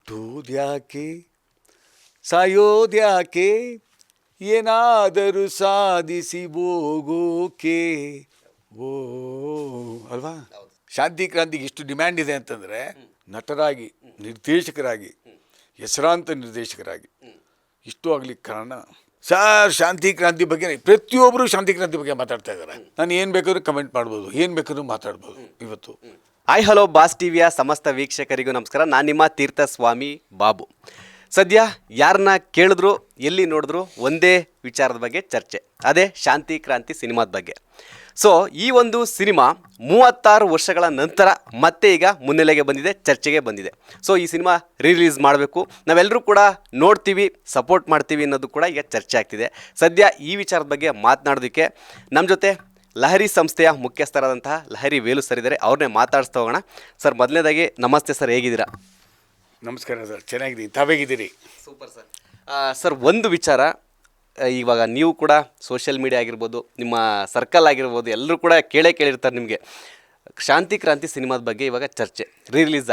ಹುಟ್ಟೋದ್ಯಾಕೆ ಸಾಯೋದ್ಯಾಕೆ ಏನಾದರೂ ಸಾಧಿಸಿ ಹೋಗೋಕೆ ಓ ಅಲ್ವಾ. ಶಾಂತಿ ಕ್ರಾಂತಿಗೆ ಇಷ್ಟು ಡಿಮ್ಯಾಂಡ್ ಇದೆ ಅಂತಂದರೆ ನಟರಾಗಿ ನಿರ್ದೇಶಕರಾಗಿ ಹೆಸರಾಂತ ನಿರ್ದೇಶಕರಾಗಿ ಇಷ್ಟು ಆಗ್ಲಿಕ್ಕೆ ಕಾರಣ ಸರ್ ಶಾಂತಿ ಕ್ರಾಂತಿ ಬಗ್ಗೆ ಪ್ರತಿಯೊಬ್ಬರು ಶಾಂತಿ ಕ್ರಾಂತಿ ಬಗ್ಗೆ ಮಾತಾಡ್ತಾ ಇದ್ದಾರೆ. ನಾನು ಏನು ಬೇಕಾದ್ರೂ ಕಮೆಂಟ್ ಮಾಡ್ಬೋದು, ಏನು ಬೇಕಾದ್ರೂ ಮಾತಾಡ್ಬೋದು. ಇವತ್ತು ಹಾಯ್ ಹಲೋ ಬಾಸ್ ಟಿವಿಯ ಸಮಸ್ತ ವೀಕ್ಷಕರಿಗೂ ನಮಸ್ಕಾರ. ನಾನು ನಿಮ್ಮ ತೀರ್ಥಸ್ವಾಮಿ ಬಾಬು. ಸದ್ಯ ಯಾರನ್ನ ಕೇಳಿದ್ರು ಎಲ್ಲಿ ನೋಡಿದ್ರು ಒಂದೇ ವಿಚಾರದ ಬಗ್ಗೆ ಚರ್ಚೆ, ಅದೇ ಶಾಂತಿ ಕ್ರಾಂತಿ ಸಿನಿಮಾದ ಬಗ್ಗೆ. ಸೊ ಈ ಒಂದು ಸಿನಿಮಾ 36 ವರ್ಷಗಳ ನಂತರ ಮತ್ತೆ ಈಗ ಮುನ್ನೆಲೆಗೆ ಬಂದಿದೆ, ಚರ್ಚೆಗೆ ಬಂದಿದೆ. ಸೊ ಈ ಸಿನಿಮಾ ರಿಲೀಸ್ ಮಾಡಬೇಕು, ನಾವೆಲ್ಲರೂ ಕೂಡ ನೋಡ್ತೀವಿ, ಸಪೋರ್ಟ್ ಮಾಡ್ತೀವಿ ಅನ್ನೋದು ಕೂಡ ಈಗ ಚರ್ಚೆ ಆಗ್ತಿದೆ. ಸದ್ಯ ಈ ವಿಚಾರದ ಬಗ್ಗೆ ಮಾತನಾಡೋದಕ್ಕೆ ನಮ್ಮ ಜೊತೆ ಲಹರಿ ಸಂಸ್ಥೆಯ ಮುಖ್ಯಸ್ಥರಾದಂತಹ ಲಹರಿ ವೇಲು ಸರ್ ಇದ್ದಾರೆ. ಅವ್ರನ್ನೇ ಮಾತಾಡಿಸ್ತಾ ಹೋಗೋಣ. ಸರ್, ಮೊದಲನೇದಾಗಿ ನಮಸ್ತೆ ಸರ್, ಹೇಗಿದ್ದೀರಾ? ನಮಸ್ಕಾರ ಸರ್, ಚೆನ್ನಾಗಿದ್ದೀನಿ. ತಾವೇಗಿದ್ದೀರಿ? Super sir. ಸರ್, ಒಂದು ವಿಚಾರ, ಇವಾಗ ನೀವು ಕೂಡ ಸೋಷಿಯಲ್ ಮೀಡಿಯಾ ಆಗಿರ್ಬೋದು, ನಿಮ್ಮ ಸರ್ಕಲ್ ಆಗಿರ್ಬೋದು, ಎಲ್ಲರೂ ಕೂಡ ಕೇಳಿರ್ತಾರೆ ನಿಮಗೆ ಶಾಂತಿ ಕ್ರಾಂತಿ ಸಿನಿಮಾದ ಬಗ್ಗೆ ಇವಾಗ ಚರ್ಚೆ ರಿಲೀಸ್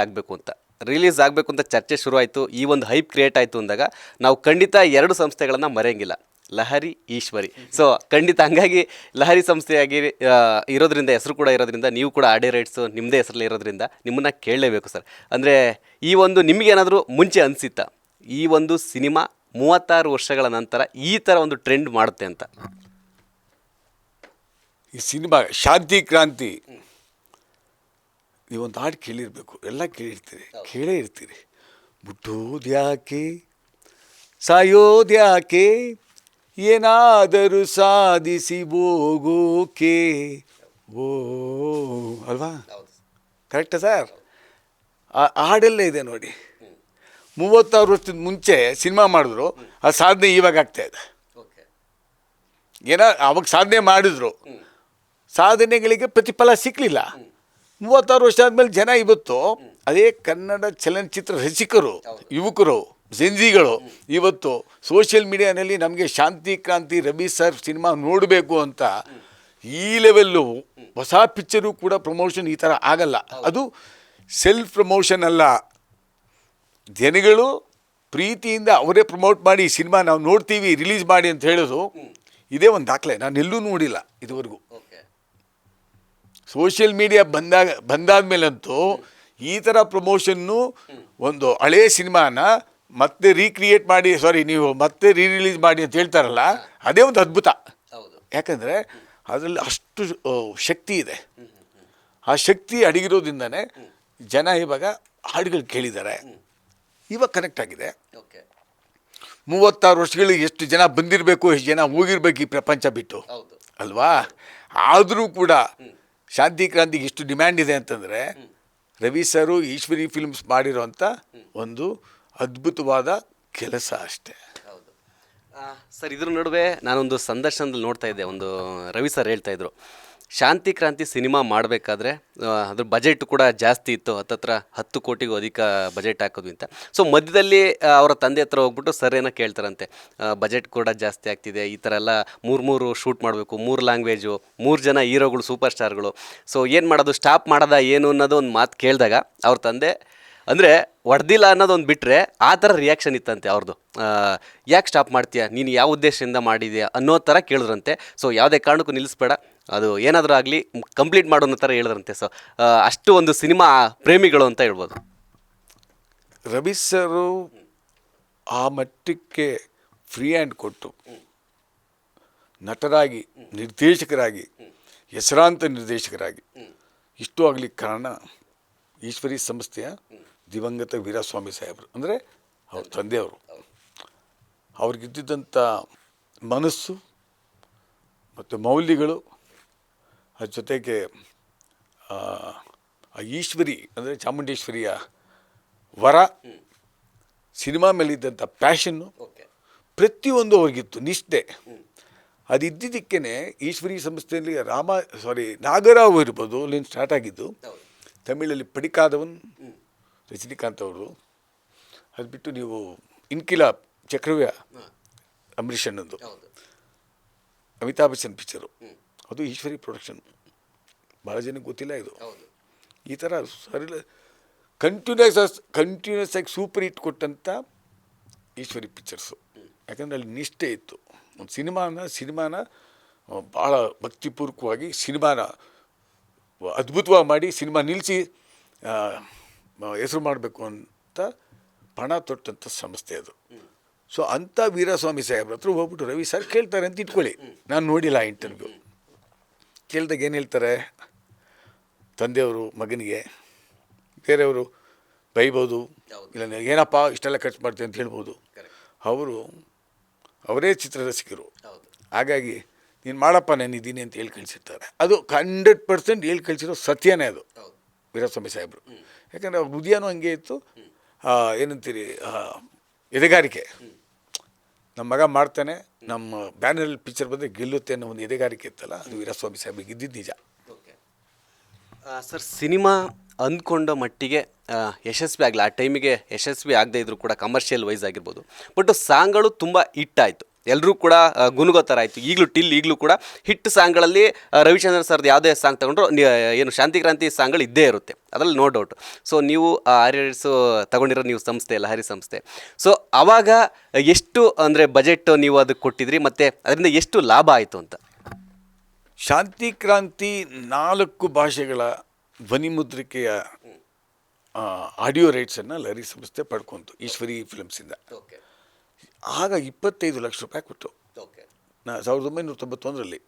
ಆಗಬೇಕು ಅಂತ ಚರ್ಚೆ ಶುರುವಾಯಿತು. ಈ ಒಂದು ಹೈಪ್ ಕ್ರಿಯೇಟ್ ಆಯಿತು ಅಂದಾಗ ನಾವು ಖಂಡಿತ 2 ಸಂಸ್ಥೆಗಳನ್ನು ಮರೆಯೋಂಗಿಲ್ಲ, ಲಹರಿ ಈಶ್ವರಿ. ಸೊ ಖಂಡಿತ ಹಂಗಾಗಿ ಲಹರಿ ಸಂಸ್ಥೆಯಾಗಿ ಇರೋದ್ರಿಂದ, ಹೆಸರು ಕೂಡ ಇರೋದ್ರಿಂದ, ನೀವು ಕೂಡ ಆಡಿಯೋ ರೈಟ್ಸು ನಿಮ್ಮದೇ ಹೆಸರಲ್ಲಿ ಇರೋದ್ರಿಂದ ನಿಮ್ಮನ್ನು ಕೇಳಲೇಬೇಕು ಸರ್. ಅಂದರೆ ಈ ಒಂದು ನಿಮಗೇನಾದರೂ ಮುಂಚೆ ಅನಿಸಿತ್ತಾ ಈ ಒಂದು ಸಿನಿಮಾ 36 ವರ್ಷಗಳ ನಂತರ ಈ ಥರ ಒಂದು ಟ್ರೆಂಡ್ ಮಾಡುತ್ತೆ ಅಂತ? ಈ ಸಿನಿಮಾ ಶಾಂತಿ ಕ್ರಾಂತಿ ನೀವೊಂದು ಹಾಡು ಕೇಳಿರಬೇಕು, ಎಲ್ಲ ಕೇಳೇ ಇರ್ತೀರಿ. ಮುಟ್ಟೋದ್ಯಾಕೆ ಸಾಯೋದ್ಯಾಕೆ ಏನಾದರೂ ಸಾಧಿಸಿ ಹೋಗೋಕೆ ಓ ಅಲ್ವಾ. ಕರೆಕ್ಟಾ ಸರ್? ಆ ಹಾಡೆಲ್ಲ ಇದೆ ನೋಡಿ. 36 ವರ್ಷದ ಮುಂಚೆ ಸಿನಿಮಾ ಮಾಡಿದ್ರು, ಆ ಸಾಧನೆ ಇವಾಗ ಆಗ್ತಾಯಿದೆ. ಅವಾಗ ಸಾಧನೆ ಮಾಡಿದ್ರು, ಸಾಧನೆಗಳಿಗೆ ಪ್ರತಿಫಲ ಸಿಕ್ಕಲಿಲ್ಲ. 36 ವರ್ಷ ಆದಮೇಲೆ ಜನ ಇವತ್ತು ಅದೇ ಕನ್ನಡ ಚಲನಚಿತ್ರ ರಸಿಕರು, ಯುವಕರು, ಜೆನ್ಜಿಗಳು ಇವತ್ತು ಸೋಷಿಯಲ್ ಮೀಡಿಯಾನಲ್ಲಿ ನಮಗೆ ಶಾಂತಿ ಕ್ರಾಂತಿ ರವಿ ಸರ್ ಸಿನಿಮಾ ನೋಡಬೇಕು ಅಂತ ಈ ಲೆವೆಲ್ಲು ಹೊಸ ಪಿಕ್ಚರು ಕೂಡ ಪ್ರಮೋಷನ್ ಈ ಥರ ಆಗಲ್ಲ. ಅದು ಸೆಲ್ಫ್ ಪ್ರಮೋಷನ್ ಅಲ್ಲ, ಜನಗಳು ಪ್ರೀತಿಯಿಂದ ಅವರೇ ಪ್ರಮೋಟ್ ಮಾಡಿ ಸಿನಿಮಾ ನಾವು ನೋಡ್ತೀವಿ, ರಿಲೀಸ್ ಮಾಡಿ ಅಂತ ಹೇಳೋದು ಇದೇ ಒಂದು ದಾಖಲೆ. ನಾನು ಎಲ್ಲೂ ನೋಡಿಲ್ಲ ಇದುವರೆಗೂ. ಸೋಷಿಯಲ್ ಮೀಡಿಯಾ ಬಂದಾದ್ಮೇಲಂತೂ ಈ ಥರ ಪ್ರಮೋಷನ್ನು, ಒಂದು ಹಳೇ ಸಿನಿಮಾನ ಮತ್ತೆ ರೀಕ್ರಿಯೇಟ್ ಮಾಡಿ, ನೀವು ಮತ್ತೆ ರಿಲೀಸ್ ಮಾಡಿ ಅಂತ ಹೇಳ್ತಾರಲ್ಲ, ಅದೇ ಒಂದು ಅದ್ಭುತ. ಯಾಕಂದರೆ ಅದರಲ್ಲಿ ಅಷ್ಟು ಶಕ್ತಿ ಇದೆ. ಆ ಶಕ್ತಿ ಅಡಗಿರೋದ್ರಿಂದನೇ ಜನ ಇವಾಗ ಹಾಡುಗಳು ಕೇಳಿದ್ದಾರೆ, ಇವಾಗ ಕನೆಕ್ಟ್ ಆಗಿದೆ. 36 ವರ್ಷಗಳಿಗೆ ಎಷ್ಟು ಜನ ಬಂದಿರಬೇಕು, ಎಷ್ಟು ಜನ ಹೋಗಿರ್ಬೇಕು ಈ ಪ್ರಪಂಚ ಬಿಟ್ಟು, ಅಲ್ವಾ? ಆದರೂ ಕೂಡ ಶಾಂತಿ ಕ್ರಾಂತಿಗೆ ಇಷ್ಟು ಡಿಮ್ಯಾಂಡ್ ಇದೆ ಅಂತಂದರೆ ರವಿ ಸರು ಈಶ್ವರಿ ಫಿಲ್ಮ್ಸ್ ಮಾಡಿರೋಂಥ ಒಂದು ಅದ್ಭುತವಾದ ಕೆಲಸ ಅಷ್ಟೇ. ಸರ್, ಇದ್ರ ನಡುವೆ ನಾನೊಂದು ಸಂದರ್ಶನದಲ್ಲಿ ನೋಡ್ತಾ ಇದ್ದೆ, ಒಂದು ರವಿ ಸರ್ ಹೇಳ್ತಾಯಿದ್ರು, ಶಾಂತಿ ಕ್ರಾಂತಿ ಸಿನಿಮಾ ಮಾಡಬೇಕಾದ್ರೆ ಅದ್ರ ಬಜೆಟ್ ಕೂಡ ಜಾಸ್ತಿ ಇತ್ತು, ಹತ್ತತ್ರ 10 ಕೋಟಿಗೂ ಅಧಿಕ ಬಜೆಟ್ ಹಾಕೋದು ಅಂತ. ಸೊ ಮಧ್ಯದಲ್ಲಿ ಅವರ ತಂದೆ ಹತ್ರ ಹೋಗ್ಬಿಟ್ಟು ಸರ್ ಏನೋ ಕೇಳ್ತಾರಂತೆ, ಬಜೆಟ್ ಕೂಡ ಜಾಸ್ತಿ ಆಗ್ತಿದೆ, ಈ ಥರ ಎಲ್ಲ 3 ಶೂಟ್ ಮಾಡಬೇಕು, 3 ಲ್ಯಾಂಗ್ವೇಜು, 3 ಜನ ಹೀರೋಗಳು, ಸೂಪರ್ ಸ್ಟಾರ್ಗಳು, ಸೊ ಏನು ಮಾಡೋದು, ಸ್ಟಾಪ್ ಮಾಡೋದಾ ಏನು ಅನ್ನೋದು ಒಂದು ಮಾತು ಕೇಳಿದಾಗ ಅವ್ರ ತಂದೆ ಅಂದರೆ ಹೊಡೆದಿಲ್ಲ ಅನ್ನೋದೊಂದು ಬಿಟ್ಟರೆ ಆ ಥರ ರಿಯಾಕ್ಷನ್ ಇತ್ತಂತೆ ಅವ್ರದ್ದು. ಯಾಕೆ ಸ್ಟಾಪ್ ಮಾಡ್ತೀಯಾ, ನೀನು ಯಾವ ಉದ್ದೇಶದಿಂದ ಮಾಡಿದ್ಯಾ ಅನ್ನೋ ಥರ ಕೇಳಿದ್ರಂತೆ. ಸೊ ಯಾವುದೇ ಕಾರಣಕ್ಕೂ ನಿಲ್ಲಿಸ್ಬೇಡ, ಅದು ಏನಾದರೂ ಆಗಲಿ ಕಂಪ್ಲೀಟ್ ಮಾಡೋ ಅನ್ನೋ ಥರ ಹೇಳಿದ್ರಂತೆ. ಸೊ ಅಷ್ಟು ಒಂದು ಸಿನಿಮಾ ಪ್ರೇಮಿಗಳು ಅಂತ ಹೇಳ್ಬೋದು. ರವಿ ಸರು ಆ ಮಟ್ಟಕ್ಕೆ ಫ್ರೀ ಹ್ಯಾಂಡ್ ಕೊಟ್ಟು ನಟರಾಗಿ ನಿರ್ದೇಶಕರಾಗಿ ಹೆಸರಾಂತ ನಿರ್ದೇಶಕರಾಗಿ ಇಷ್ಟು ಆಗಲಿಕ್ಕೆ ಕಾರಣ ಈಶ್ವರಿ ಸಂಸ್ಥೆಯ ದಿವಂಗತ ವೀರಸ್ವಾಮಿ ಸಾಹೇಬರು, ಅಂದರೆ ಅವ್ರ ತಂದೆಯವರು. ಅವ್ರಿಗಿದ್ದಂಥ ಮನಸ್ಸು ಮತ್ತು ಮೌಲ್ಯಗಳು, ಅದ್ರ ಜೊತೆಗೆ ಆ ಈಶ್ವರಿ ಅಂದರೆ ಚಾಮುಂಡೇಶ್ವರಿಯ ವರ, ಸಿನಿಮಾ ಮೇಲಿದ್ದಂಥ ಪ್ಯಾಷನ್ನು, ಪ್ರತಿಯೊಂದು ಅವ್ರಿಗಿತ್ತು, ನಿಷ್ಠೆ. ಅದಿದ್ದಕ್ಕೇ ಈಶ್ವರಿ ಸಂಸ್ಥೆಯಲ್ಲಿ ನಾಗರಾವ್ ಇರ್ಬೋದು, ಅಲ್ಲಿಂದ ಸ್ಟಾರ್ಟ್ ಆಗಿದ್ದು. ತಮಿಳಲ್ಲಿ ಪಡಿಕಾದವನ್ ರಜನಿಕಾಂತ್ ಅವರು, ಅದು ಬಿಟ್ಟು ನೀವು ಇನ್ಕಿಲಾಬ್ ಚಕ್ರವ್ಯೂಹ ಅಂಬರೀಷ್ ಅಣ್ಣಂದು, ಅಮಿತಾಬ್ ಬಚ್ಚನ್ ಪಿಕ್ಚರು, ಅದು ಈಶ್ವರಿ ಪ್ರೊಡಕ್ಷನ್. ಭಾಳ ಜನಕ್ಕೆ ಗೊತ್ತಿಲ್ಲ ಇದು. ಈ ಥರ ಕಂಟಿನ್ಯೂಸ್ ಆಗಿ ಸೂಪರ್ ಹಿಟ್ ಕೊಟ್ಟಂಥ ಈಶ್ವರಿ ಪಿಕ್ಚರ್ಸು. ಯಾಕಂದರೆ ಅಲ್ಲಿ ನಿಷ್ಠೆ ಇತ್ತು. ಒಂದು ಸಿನಿಮಾನ ಭಾಳ ಭಕ್ತಿಪೂರ್ವಕವಾಗಿ ಸಿನಿಮಾನ ಅದ್ಭುತವಾಗಿ ಮಾಡಿ ಸಿನಿಮಾ ನಿಲ್ಲಿಸಿ ಹೆಸರು ಮಾಡಬೇಕು ಅಂತ ಪಣ ತೊಟ್ಟಂಥ ಸಂಸ್ಥೆ ಅದು. ಸೊ ಅಂಥ ವೀರಸ್ವಾಮಿ ಸಾಹೇಬ್ರ ಹತ್ರ ಹೋಗ್ಬಿಟ್ಟು ರವಿ ಸರ್ ಕೇಳ್ತಾರೆ ಅಂತ ಇಟ್ಕೊಳ್ಳಿ. ನಾನು ನೋಡಿಲ್ಲ ಆ ಇಂಟರ್ವ್ಯೂ. ಕೇಳಿದಾಗ ಏನು ಹೇಳ್ತಾರೆ, ತಂದೆಯವರು ಮಗನಿಗೆ, ಬೇರೆಯವರು ಬೈಬೋದು, ಇಲ್ಲ ಏನಪ್ಪ ಇಷ್ಟೆಲ್ಲ ಖರ್ಚು ಮಾಡ್ತೀವಿ ಅಂತ ಹೇಳ್ಬೋದು. ಅವರೇ ಚಿತ್ರರಸಿಕರು, ಹಾಗಾಗಿ ನೀನು ಮಾಡಪ್ಪ ನಾನಿದ್ದೀನಿ ಅಂತ ಹೇಳಿ ಕಳಿಸಿರ್ತಾರೆ. ಅದು 100% ಹೇಳಿ ಕಳಿಸಿರೋ ಸತ್ಯನೇ ಅದು ವೀರಸ್ವಾಮಿ ಸಾಹೇಬರು. ಯಾಕಂದರೆ ಅವ್ರ ಹೃದಯನೂ ಹಂಗೆ ಇತ್ತು. ಏನಂತೀರಿ, ಎದೆಗಾರಿಕೆ. ನಮ್ಮ ಮಗ ಮಾಡ್ತಾನೆ, ನಮ್ಮ ಬ್ಯಾನರಲ್ಲಿ ಪಿಕ್ಚರ್ ಬಂದರೆ ಗೆಲ್ಲುತ್ತೆ ಅನ್ನೋ ಒಂದು ಎದೆಗಾರಿಕೆ ಇತ್ತಲ್ಲ, ಅದು ವೀರಸ್ವಾಮಿ ಸಾಹೇಬ್ರಿಗೆ ಇದ್ದಿದ್ದು ನಿಜ. ಸರ್, ಸಿನಿಮಾ ಅಂದ್ಕೊಂಡ ಮಟ್ಟಿಗೆ ಯಶಸ್ವಿ ಆಗಲಿ, ಆ ಟೈಮಿಗೆ ಯಶಸ್ವಿ ಆಗದೇ ಇದ್ರೂ ಕೂಡ ಕಮರ್ಷಿಯಲ್ ವೈಸ್ ಆಗಿರ್ಬೋದು, ಬಟ್ ಸಾಂಗ್ಗಳು ತುಂಬ ಹಿಟ್ ಆಯಿತು, ಎಲ್ಲರೂ ಕೂಡ ಗುನುಗೋ ಥರ ಆಯಿತು. ಈಗಲೂ ಕೂಡ ಹಿಟ್ ಸಾಂಗ್ಗಳಲ್ಲಿ ರವಿಚಂದ್ರನ್ ಸರ್ದು ಯಾವುದೇ ಸಾಂಗ್ ತಗೊಂಡ್ರು ಏನು ಶಾಂತಿ ಕ್ರಾಂತಿ ಸಾಂಗ್ಗಳು ಇದ್ದೇ ಇರುತ್ತೆ, ಅದರಲ್ಲಿ ನೋ ಡೌಟ್. ಸೊ ನೀವು ಆರ್ಯರ್ಸು ತಗೊಂಡಿರೋ ನೀವು ಸಂಸ್ಥೆ, ಲಹರಿ ಸಂಸ್ಥೆ. ಸೊ ಆವಾಗ ಎಷ್ಟು ಅಂದರೆ ಬಜೆಟ್ ನೀವು ಅದಕ್ಕೆ ಕೊಟ್ಟಿದ್ರಿ, ಮತ್ತು ಅದರಿಂದ ಎಷ್ಟು ಲಾಭ ಆಯಿತು ಅಂತ? ಶಾಂತಿ ಕ್ರಾಂತಿ 4 ಭಾಷೆಗಳ ಧ್ವನಿಮುದ್ರಿಕೆಯ ಆಡಿಯೋ ರೈಟ್ಸನ್ನು ಲಹರಿ ಸಂಸ್ಥೆ ಪಡ್ಕೊಂತು ಈಶ್ವರಿ ಫಿಲ್ಮ್ಸಿಂದ. ಆಗ 25 ಲಕ್ಷ ರೂಪಾಯಿ ಕೊಟ್ಟು 1991ರಲ್ಲಿ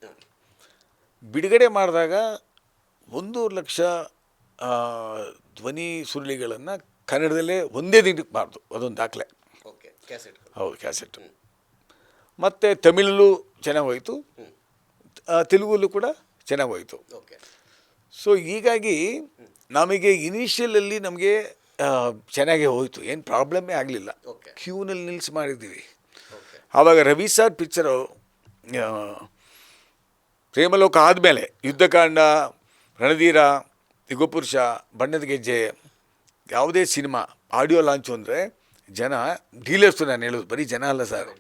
ಬಿಡುಗಡೆ ಮಾಡಿದಾಗ 1 ಲಕ್ಷ ಧ್ವನಿ ಸುರುಳಿಗಳನ್ನು ಕನ್ನಡದಲ್ಲೇ ಒಂದೇ ದಿನಕ್ಕೆ ಮಾರ್ದು, ಅದೊಂದು ದಾಖಲೆ. ಹೌದು, ಕ್ಯಾಸೆಟ್. ಮತ್ತು ತಮಿಳಲ್ಲೂ ಚೆನ್ನಾಗಿ ಹೋಯಿತು, ತೆಲುಗಲ್ಲೂ ಕೂಡ ಚೆನ್ನಾಗಿ ಹೋಯಿತು. ಸೊ ಹೀಗಾಗಿ ನಮಗೆ ಇನಿಷಿಯಲಲ್ಲಿ ನಮಗೆ ಚೆನ್ನಾಗೇ ಹೋಯಿತು, ಏನು ಪ್ರಾಬ್ಲಮ್ಮೇ ಆಗಲಿಲ್ಲ. ಕ್ಯೂನಲ್ಲಿ ನಿಲ್ಲಿಸಿ ಮಾಡಿದ್ದೀವಿ. ಆವಾಗ ರವಿ ಸರ್ ಪಿಕ್ಚರು ಪ್ರೇಮಲೋಕ ಆದಮೇಲೆ ಯುದ್ಧಕಾಂಡ, ರಣಧೀರ, ಯುಗಪುರುಷ, ಬಣ್ಣದ ಗೆಜ್ಜೆ, ಯಾವುದೇ ಸಿನಿಮಾ ಆಡಿಯೋ ಲಾಂಚು ಅಂದರೆ ಜನ ಡೀಲರ್ಸು, ನಾನು ಹೇಳೋದು ಬರೀ ಜನ ಅಲ್ಲ ಸರ್,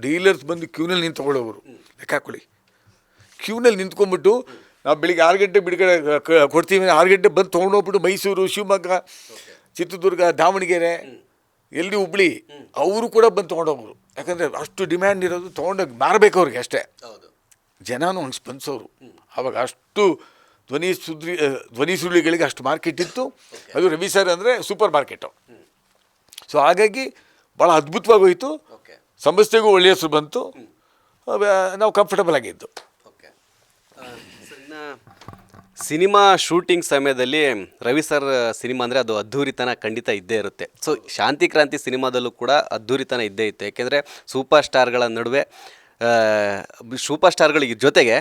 ಡೀಲರ್ಸ್ ಬಂದು ಕ್ಯೂನಲ್ಲಿ ನಿಂತು ತಗೊಳ್ಳೋರು. ಲೆಕ್ಕ ಹಾಕೊಳ್ಳಿ, ಕ್ಯೂನಲ್ಲಿ ನಿಂತ್ಕೊಂಡ್ಬಿಟ್ಟು ನಾವು ಬೆಳಿಗ್ಗೆ 6 ಗಂಟೆ ಬಿಡುಗಡೆ ಕೊಡ್ತೀವಿ, 6 ಗಂಟೆ ಬಂದು ತೊಗೊಂಡೋಗ್ಬಿಟ್ಟು ಮೈಸೂರು, ಶಿವಮೊಗ್ಗ, ಚಿತ್ರದುರ್ಗ, ದಾವಣಗೆರೆ, ಎಲ್ಲಿ ಹುಬ್ಳಿ, ಅವರು ಕೂಡ ಬಂದು ತೊಗೊಂಡೋಗ್ರು. ಯಾಕಂದರೆ ಅಷ್ಟು ಡಿಮ್ಯಾಂಡ್ ಇರೋದು, ತೊಗೊಂಡೋಗಿ ಮಾರಬೇಕು ಅವ್ರಿಗೆ ಅಷ್ಟೇ. ಜನನೂ ಹಂಗೆ ಸ್ಪಂದಿಸೋರು. ಆವಾಗ ಅಷ್ಟು ಧ್ವನಿ ಸುರುಳಿಗಳಿಗೆ ಅಷ್ಟು ಮಾರ್ಕೆಟ್ ಇತ್ತು. ಅದು ರವಿ ಸರ್ ಅಂದರೆ ಸೂಪರ್ ಮಾರ್ಕೆಟು. ಸೊ ಹಾಗಾಗಿ ಭಾಳ ಅದ್ಭುತವಾಗಿ ಹೋಯಿತು, ಸಂಸ್ಥೆಗೂ ಒಳ್ಳೆಯ ಹೆಸರು ಬಂತು, ನಾವು ಕಂಫರ್ಟಬಲ್ ಆಗಿದ್ದು. ಸಿನಿಮಾ ಶೂಟಿಂಗ್ ಸಮಯದಲ್ಲಿ ರವಿ ಸರ್ ಸಿನಿಮಾ ಅಂದರೆ ಅದು ಅದ್ಧೂರಿತನ ಖಂಡಿತ ಇದ್ದೇ ಇರುತ್ತೆ. ಸೊ ಶಾಂತಿ ಕ್ರಾಂತಿ ಸಿನಿಮಾದಲ್ಲೂ ಕೂಡ ಅದ್ಧೂರಿತನ ಇದ್ದೇ ಇತ್ತು. ಯಾಕೆಂದರೆ ಸೂಪರ್ ಸ್ಟಾರ್ಗಳ ನಡುವೆ ಸೂಪರ್ ಸ್ಟಾರ್ಗಳಿಗೆ ಜೊತೆಗೆ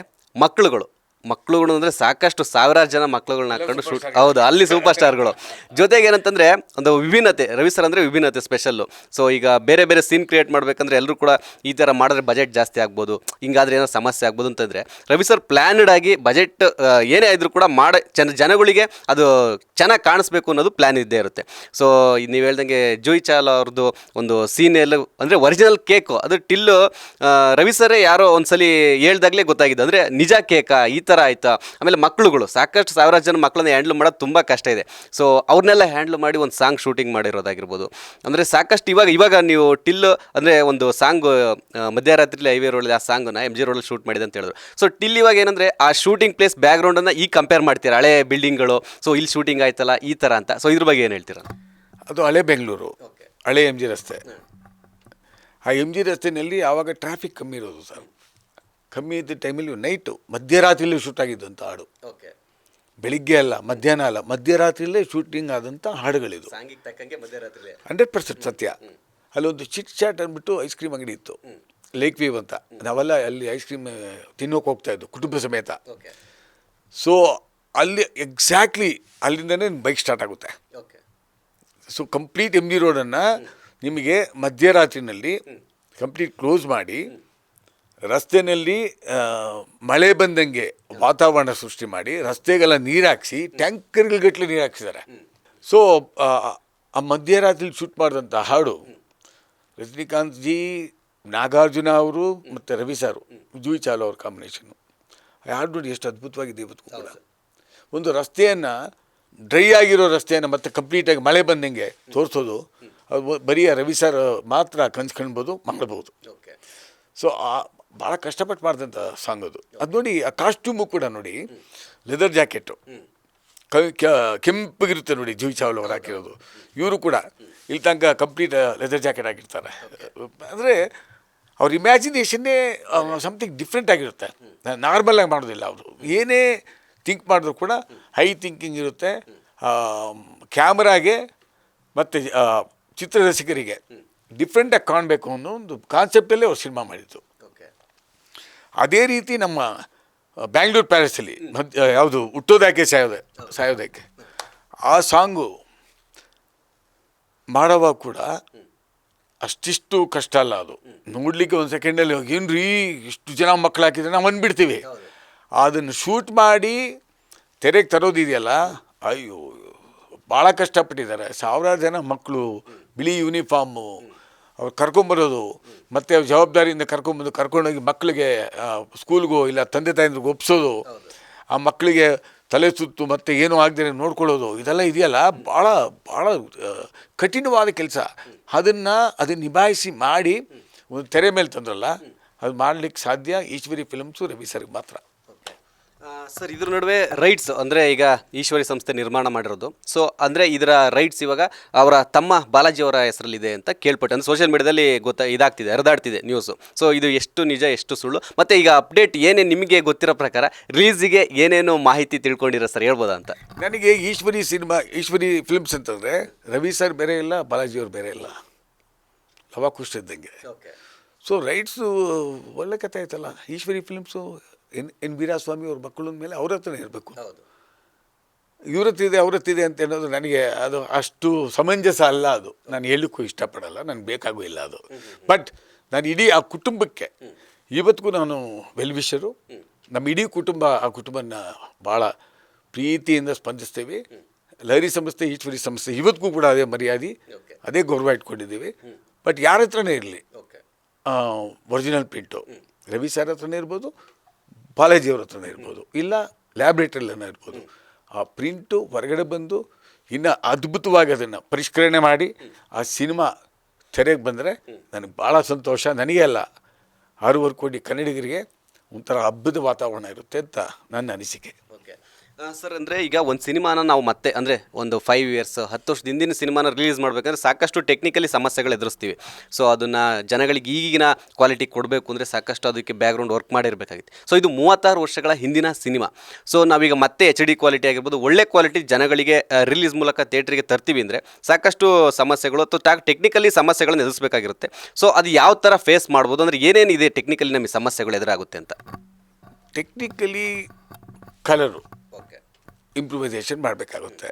ಮಕ್ಕಳುಗಳು ಅಂದರೆ ಸಾಕಷ್ಟು ಸಾವಿರಾರು ಜನ ಮಕ್ಕಳುಗಳನ್ನ ಹಾಕೊಂಡು ಶೂಟ್. ಹೌದು, ಅಲ್ಲಿ ಸೂಪರ್ ಸ್ಟಾರ್ಗಳು ಜೊತೆಗೆ ಏನಂತಂದರೆ ಒಂದು ವಿಭಿನ್ನತೆ. ರವಿ ಸರ್ ಅಂದರೆ ವಿಭಿನ್ನತೆ, ಸ್ಪೆಷಲ್ಲು. ಸೊ ಈಗ ಬೇರೆ ಬೇರೆ ಸೀನ್ ಕ್ರಿಯೇಟ್ ಮಾಡಬೇಕಂದ್ರೆ ಎಲ್ಲರೂ ಕೂಡ ಈ ಥರ ಮಾಡಿದ್ರೆ ಬಜೆಟ್ ಜಾಸ್ತಿ ಆಗ್ಬೋದು, ಹಿಂಗಾದ್ರೆ ಏನೋ ಸಮಸ್ಯೆ ಆಗ್ಬೋದು ಅಂತಂದರೆ ರವಿ ಸರ್ ಪ್ಲ್ಯಾನ್ಡ್ ಆಗಿ ಬಜೆಟ್ ಏನೇ ಇದ್ರೂ ಕೂಡ ಜನಗಳಿಗೆ ಅದು ಚೆನ್ನಾಗಿ ಕಾಣಿಸ್ಬೇಕು ಅನ್ನೋದು ಪ್ಲ್ಯಾನ್ ಇದ್ದೇ ಇರುತ್ತೆ. ಸೊ ನೀವು ಹೇಳ್ದಂಗೆ ಜೂಹಿ ಚಾವ್ಲಾ ಅವ್ರದ್ದು ಒಂದು ಸೀನ್ ಎಲ್ಲ ಅಂದರೆ ಒರಿಜಿನಲ್ ಕೇಕು, ಅದು ಟಿಲ್ಲು ರವಿ ಸರೇ ಯಾರೋ ಒಂದ್ಸಲಿ ಹೇಳ್ದಾಗಲೇ ಗೊತ್ತಾಗಿದ್ದು, ಅಂದರೆ ನಿಜ ಕೇಕಾ ಈ ಥರ ಆಯಿತಾ. ಆಮೇಲೆ ಮಕ್ಕಳುಗಳು, ಸಾಕಷ್ಟು ಸಾವಿರಾರು ಜನ ಮಕ್ಕಳನ್ನ ಹ್ಯಾಂಡ್ಲ್ ಮಾಡೋದು ತುಂಬ ಕಷ್ಟ ಇದೆ. ಸೊ ಅವ್ರನ್ನೆಲ್ಲ ಹ್ಯಾಂಡ್ಲ್ ಮಾಡಿ ಒಂದು ಸಾಂಗ್ ಶೂಟಿಂಗ್ ಮಾಡಿರೋದಾಗಿರ್ಬೋದು. ಅಂದರೆ ಸಾಕಷ್ಟು ಇವಾಗ ನೀವು ಟಿಲ್ಲು ಅಂದರೆ ಒಂದು ಸಾಂಗು ಮಧ್ಯರಾತ್ರಿಲಿ ಹೈವೇ ರೋಡಲ್ಲಿ, ಆ ಸಾಂಗನ್ನ MG ರೋಡಲ್ಲಿ ಶೂಟ್ ಮಾಡಿದೆ ಅಂತ ಹೇಳಿದ್ರು. ಸೊ ಟಿಲ್ ಇವಾಗ ಏನಂದರೆ ಆ ಶೂಟಿಂಗ್ ಪ್ಲೇಸ್ ಬ್ಯಾಕ್ಗ್ರೌಂಡನ್ನು ಈಗ ಕಂಪೇರ್ ಮಾಡ್ತೀರಾ, ಹಳೆ ಬಿಲ್ಡಿಂಗ್ಗಳು, ಸೊ ಇಲ್ಲಿ ಶೂಟಿಂಗ್ ಆಯ್ತಲ್ಲ ಈ ಥರ ಅಂತ. ಸೊ ಇದ್ರ ಬಗ್ಗೆ ಏನು ಹೇಳ್ತೀರಾ? ಅದು ಹಳೆ ಬೆಂಗಳೂರು, ಹಳೆ MG ರಸ್ತೆ. ಆ MG ರಸ್ತೆಯಲ್ಲಿ ಆವಾಗ ಟ್ರಾಫಿಕ್ ಕಮ್ಮಿ ಇರೋದು ಸರ್. ಕಮ್ಮಿ ಇದ್ದ ಟೈಮಲ್ಲಿ ನೈಟು ಮಧ್ಯರಾತ್ರಿಯಲ್ಲಿ ಶೂಟ್ ಆಗಿದ್ದಂಥ ಹಾಡು. ಬೆಳಿಗ್ಗೆ ಅಲ್ಲ, ಮಧ್ಯಾಹ್ನ ಅಲ್ಲ, ಮಧ್ಯರಾತ್ರಿಯಲ್ಲೇ ಶೂಟಿಂಗ್ ಆದಂಥ ಹಾಡುಗಳಿದು. 100% ಸತ್ಯ. ಅಲ್ಲೊಂದು ಚಿಟ್ ಚಾಟ್ ಅಂದ್ಬಿಟ್ಟು ಐಸ್ ಕ್ರೀಮ್ ಅಂಗಡಿ ಇತ್ತು, ಲೇಕ್ ವ್ಯೂ ಅಂತ. ನಾವೆಲ್ಲ ಅಲ್ಲಿ ಐಸ್ ಕ್ರೀಮ್ ತಿನ್ನೋಕೆ ಹೋಗ್ತಾಯಿದ್ದು ಕುಟುಂಬ ಸಮೇತ. ಸೊ ಅಲ್ಲಿ ಎಕ್ಸಾಕ್ಟ್ಲಿ ಅಲ್ಲಿಂದನೇ ಬೈಕ್ ಸ್ಟಾರ್ಟ್ ಆಗುತ್ತೆ. ಸೊ ಕಂಪ್ಲೀಟ್ MG ರೋಡನ್ನು ನಿಮಗೆ ಮಧ್ಯರಾತ್ರಿನಲ್ಲಿ ಕಂಪ್ಲೀಟ್ ಕ್ಲೋಸ್ ಮಾಡಿ ರಸ್ತೆಯಲ್ಲಿ ಮಳೆ ಬಂದಂಗೆ ವಾತಾವರಣ ಸೃಷ್ಟಿ ಮಾಡಿ ರಸ್ತೆಗೆಲ್ಲ ನೀರು ಹಾಕಿಸಿ ಟ್ಯಾಂಕರ್ಗಟ್ಟಲೆ ನೀರು ಹಾಕ್ಸಿದ್ದಾರೆ. ಸೊ ಆ ಮಧ್ಯರಾತ್ರಿ ಶೂಟ್ ಮಾಡಿದಂಥ ಹಾಡು ರಜನಿಕಾಂತ್ ಜಿ, ನಾಗಾರ್ಜುನ ಅವರು ಮತ್ತು ರವಿ ಸಾರು, ಜೂಹಿ ಚಾವ್ಲಾ ಅವ್ರ ಕಾಂಬಿನೇಷನ್ನು. ಆ ಹಾಡು ನೋಡಿ ಎಷ್ಟು ಅದ್ಭುತವಾಗಿದೆ ಇವತ್ತು ಕೂಡ. ಒಂದು ರಸ್ತೆಯನ್ನು ಡ್ರೈ ಆಗಿರೋ ರಸ್ತೆಯನ್ನು ಮತ್ತೆ ಕಂಪ್ಲೀಟಾಗಿ ಮಳೆ ಬಂದಂಗೆ ತೋರಿಸೋದು ಅದು ಬರೀ ರವಿ ಸರ್ ಮಾತ್ರ ಕನ್ಸ್ಕೊಳ್ಬೋದು ಮಾಡ್ಬೋದು. ಸೊ ಭಾಳ ಕಷ್ಟಪಟ್ಟು ಮಾಡಿದಂಥ ಸಾಂಗ್ ಅದು. ಅದು ನೋಡಿ ಆ ಕಾಸ್ಟ್ಯೂಮು ಕೂಡ ನೋಡಿ, ಲೆದರ್ ಜಾಕೆಟು ಕೆಂಪಗಿರುತ್ತೆ ನೋಡಿ, ಜೂಹಿ ಚಾವ್ಲಾ ಅವ್ರು ಹಾಕಿರೋದು. ಇವರು ಕೂಡ ಇಲ್ಲಿ ತನಕ ಕಂಪ್ಲೀಟ್ ಲೆದರ್ ಜಾಕೆಟ್ ಹಾಕಿರ್ತಾರೆ. ಅಂದರೆ ಅವ್ರ ಇಮ್ಯಾಜಿನೇಷನ್ನೇ ಸಮಥಿಂಗ್ ಡಿಫ್ರೆಂಟ್ ಆಗಿರುತ್ತೆ, ನಾರ್ಮಲಾಗಿ ಮಾಡೋದಿಲ್ಲ. ಅವರು ಏನೇ ಥಿಂಕ್ ಮಾಡಿದ್ರು ಕೂಡ ಹೈ ಥಿಂಕಿಂಗ್ ಇರುತ್ತೆ. ಕ್ಯಾಮ್ರಾಗೆ ಮತ್ತು ಚಿತ್ರರಸಿಕರಿಗೆ ಡಿಫ್ರೆಂಟಾಗಿ ಕಾಣಬೇಕು ಅನ್ನೋ ಒಂದು ಕಾನ್ಸೆಪ್ಟಲ್ಲೇ ಅವ್ರು ಸಿನಿಮಾ ಮಾಡಿದ್ದು. ಅದೇ ರೀತಿ ನಮ್ಮ ಬ್ಯಾಂಗ್ಳೂರು ಪ್ಯಾಲೇಸಲ್ಲಿ ಯಾವುದು ಹುಟ್ಟೋದಾಕೆ ಸಾಯೋದಕ್ಕೆ ಆ ಸಾಂಗು ಮಾಡೋವಾಗ ಕೂಡ ಅಷ್ಟಿಷ್ಟು ಕಷ್ಟ ಅಲ್ಲ. ಅದು ನೋಡಲಿಕ್ಕೆ ಒಂದು ಸೆಕೆಂಡಲ್ಲಿ ಏನು ರೀ ಇಷ್ಟು ಜನ ಮಕ್ಕಳು ಹಾಕಿದ್ರೆ ನಾವು ಅಂದ್ಬಿಡ್ತೀವಿ. ಅದನ್ನು ಶೂಟ್ ಮಾಡಿ ತೆರೆಗೆ ತರೋದಿದೆಯಲ್ಲ, ಅಯ್ಯೋ ಭಾಳ ಕಷ್ಟಪಟ್ಟಿದ್ದಾರೆ. ಸಾವಿರಾರು ಜನ ಮಕ್ಕಳು, ಬಿಳಿ ಯೂನಿಫಾರ್ಮು, ಅವ್ರು ಕರ್ಕೊಂಬರೋದು, ಮತ್ತು ಜವಾಬ್ದಾರಿಯಿಂದ ಕರ್ಕೊಂಡೋಗಿ ಮಕ್ಕಳಿಗೆ ಸ್ಕೂಲ್ಗೋ ಇಲ್ಲ ತಂದೆ ತಾಯಿಗೆ ಒಪ್ಸೋದು, ಆ ಮಕ್ಕಳಿಗೆ ತಲೆ ಸುತ್ತು ಮತ್ತು ಏನೂ ಆಗದೆ ನೋಡ್ಕೊಳ್ಳೋದು, ಇದೆಲ್ಲ ಇದೆಯಲ್ಲ ಭಾಳ ಭಾಳ ಕಠಿಣವಾದ ಕೆಲಸ. ಅದನ್ನು ನಿಭಾಯಿಸಿ ಮಾಡಿ ಒಂದು ತೆರೆ ಮೇಲೆ ತಂದ್ರಲ್ಲ, ಅದು ಮಾಡಲಿಕ್ಕೆ ಸಾಧ್ಯ ಈಶ್ವರಿ ಫಿಲ್ಮ್ಸು ರವಿ ಸರ್ಗೆ ಮಾತ್ರ. ಸರ್, ಇದ್ರ ನಡುವೆ ರೈಟ್ಸ್ ಅಂದರೆ ಈಗ ಈಶ್ವರಿ ಸಂಸ್ಥೆ ನಿರ್ಮಾಣ ಮಾಡಿರೋದು, ಸೊ ಅಂದರೆ ಇದರ ರೈಟ್ಸ್ ಇವಾಗ ಅವರ ತಮ್ಮ ಬಾಲಾಜಿ ಅವರ ಹೆಸರಲ್ಲಿದೆ ಅಂತ ಕೇಳ್ಪಟ್ಟೆ. ಅಂದರೆ ಸೋಷಿಯಲ್ ಮೀಡಿಯಾದಲ್ಲಿ ಇದಾಗ್ತಿದೆ, ಹರಿದಾಡ್ತಿದೆ ನ್ಯೂಸು. ಸೊ ಇದು ಎಷ್ಟು ನಿಜ ಎಷ್ಟು ಸುಳ್ಳು, ಮತ್ತು ಈಗ ಅಪ್ಡೇಟ್ ಏನೇನು ನಿಮಗೆ ಗೊತ್ತಿರೋ ಪ್ರಕಾರ ರಿಲೀಸಿಗೆ ಏನೇನು ಮಾಹಿತಿ ತಿಳ್ಕೊಂಡಿರೋ ಸರ್, ಹೇಳ್ಬೋದಾ ಅಂತ? ನನಗೆ ಈಶ್ವರಿ ಫಿಲ್ಮ್ಸ್ ಅಂತಂದರೆ ರವಿ ಸರ್ ಬೇರೆ ಇಲ್ಲ, ಬಾಲಾಜಿ ಅವ್ರು ಬೇರೆ ಇಲ್ಲ, ಲವ ಖುಷ್ ಇದ್ದಂಗೆ. ಸೊ ರೈಟ್ಸು ಒಳ್ಳೆ ಕಥೆ ಆಯ್ತಲ್ಲ. ಈಶ್ವರಿ ಫಿಲ್ಮ್ಸು ಎನ್ ವೀರಾಸ್ವಾಮಿ ಅವ್ರ ಮಕ್ಕಳ ಮೇಲೆ ಅವ್ರ ಹತ್ರನೇ ಇರಬೇಕು. ಅವ್ರತ್ತಿದೆ ಅಂತ ಅನ್ನೋದು ನನಗೆ ಅದು ಅಷ್ಟು ಸಮಂಜಸ ಅಲ್ಲ. ಅದು ನಾನು ಹೇಳಲಿಕ್ಕೂ ಇಷ್ಟಪಡಲ್ಲ, ನನಗೆ ಬೇಕಾಗೂ ಇಲ್ಲ ಅದು. ಬಟ್ ನಾನು ಇಡೀ ಆ ಕುಟುಂಬಕ್ಕೆ ಇವತ್ತಿಗೂ ನಾನು ವೆಲ್ವಿಷರು. ನಮ್ಮ ಇಡೀ ಕುಟುಂಬ ಆ ಕುಟುಂಬನ ಭಾಳ ಪ್ರೀತಿಯಿಂದ ಸ್ಪಂದಿಸ್ತೇವೆ. ಲಹರಿ ಸಂಸ್ಥೆ, ಈಶ್ವರಿ ಸಂಸ್ಥೆ ಇವತ್ತಿಗೂ ಕೂಡ ಅದೇ ಮರ್ಯಾದೆ, ಅದೇ ಗೌರವ ಇಟ್ಕೊಂಡಿದ್ದೀವಿ. ಬಟ್ ಯಾರ ಹತ್ರನೇ ಇರಲಿ, ಒರಿಜಿನಲ್ ಪ್ರಿಂಟು ರವಿ ಸರ್ ಹತ್ರನೇ ಇರ್ಬೋದು, ಬಾಲಾಜಿಯವ್ರ ಹತ್ರನೇ ಇರ್ಬೋದು, ಇಲ್ಲ ಲ್ಯಾಬ್ರೇಟ್ರಿಯಲ್ಲೇ ಇರ್ಬೋದು. ಆ ಪ್ರಿಂಟು ಹೊರಗಡೆ ಬಂದು ಇನ್ನು ಅದ್ಭುತವಾಗಿ ಅದನ್ನು ಪರಿಷ್ಕರಣೆ ಮಾಡಿ ಆ ಸಿನಿಮಾ ತೆರೆಗೆ ಬಂದರೆ ನನಗೆ ಭಾಳ ಸಂತೋಷ. ನನಗೆ ಅಲ್ಲ, 6.5 ಕೋಟಿ ಕನ್ನಡಿಗರಿಗೆ ಒಂಥರ ಹಬ್ಬದ ವಾತಾವರಣ ಇರುತ್ತೆ ಅಂತ ನನ್ನ ಅನಿಸಿಕೆ. ಸರ್, ಅಂದರೆ ಈಗ ಒಂದು ಸಿನಿಮಾನ ನಾವು ಮತ್ತೆ ಅಂದರೆ ಒಂದು 5 years 10 ವರ್ಷದ ಹಿಂದಿನ ಸಿನಿಮಾನ ರಿಲೀಸ್ ಮಾಡಬೇಕಂದ್ರೆ ಸಾಕಷ್ಟು ಟೆಕ್ನಿಕಲಿ ಸಮಸ್ಯೆಗಳು ಎದುರಿಸ್ತೀವಿ. ಸೊ ಅದನ್ನು ಜನಗಳಿಗೆ ಈಗಿನ ಕ್ವಾಲಿಟಿ ಕೊಡಬೇಕು ಅಂದರೆ ಸಾಕಷ್ಟು ಅದಕ್ಕೆ ಬ್ಯಾಕ್ಗ್ರೌಂಡ್ ವರ್ಕ್ ಮಾಡಿರಬೇಕಾಗಿತ್ತು. ಸೊ ಇದು 36 ವರ್ಷಗಳ ಹಿಂದಿನ ಸಿನಿಮಾ. ಸೊ ನಾವೀಗ ಮತ್ತೆ HD ಕ್ವಾಲಿಟಿ ಆಗಿರ್ಬೋದು, ಒಳ್ಳೆ ಕ್ವಾಲಿಟಿ ಜನಗಳಿಗೆ ರಿಲೀಸ್ ಮೂಲಕ ಥಿಯೇಟ್ರಿಗೆ ತರ್ತೀವಿ ಅಂದರೆ ಸಾಕಷ್ಟು ಸಮಸ್ಯೆಗಳು ಅಥವಾ ಟೆಕ್ನಿಕಲಿ ಸಮಸ್ಯೆಗಳನ್ನು ಎದುರಿಸಬೇಕಾಗಿರುತ್ತೆ. ಸೊ ಅದು ಯಾವ ಥರ ಫೇಸ್ ಮಾಡ್ಬೋದು, ಅಂದರೆ ಏನೇನಿದೆ ಟೆಕ್ನಿಕಲಿ ನಮಗೆ ಸಮಸ್ಯೆಗಳು ಎದುರಾಗುತ್ತೆ ಅಂತ? ಟೆಕ್ನಿಕಲಿ ಕಲರು ಇಂಪ್ರೂವೈಸೇಷನ್ ಮಾಡಬೇಕಾಗುತ್ತೆ.